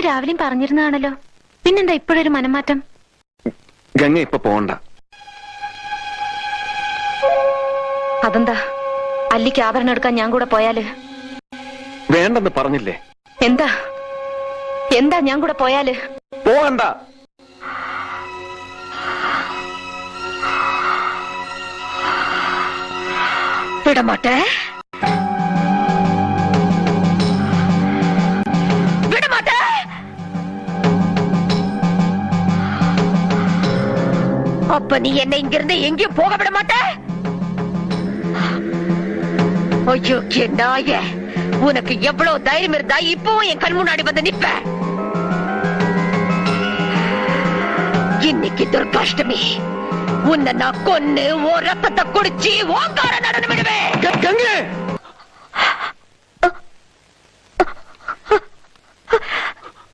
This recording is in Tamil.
രാവിലെയും പറഞ്ഞിരുന്നതാണല്ലോ, പിന്നെന്താ ഇപ്പോഴൊരു മനംമാറ്റം? ഗംഗ ഇപ്പൊ പോണ്ട. അതെന്താ? അല്ലിക്ക് ആഭരണം എടുക്കാൻ ഞാൻ കൂടെ പോയാല്? വേണ്ടെന്ന് പറഞ്ഞില്ലേ? എന്താ എന്താ ഞാൻ കൂടെ പോയാല്? പോകണ്ട. വിടമാട്ടെ, വിടമാട്ടെ. அப்ப நீ என்னை இங்கிருந்து எங்கேயும் போக விட மாட்ட? ஐயோ நாய, உனக்கு எவ்வளவு தைரியம் இருந்தா இப்பவும் என் கண் முன்னாடி வந்து நிப்ப? இன்னைக்கு துர்காஷ்டமி, உன்னை நான் கொன்னு ஓ ரத்தத்தை குடிச்சு ஓங்கார நடனம் விடுவேன். கங்கை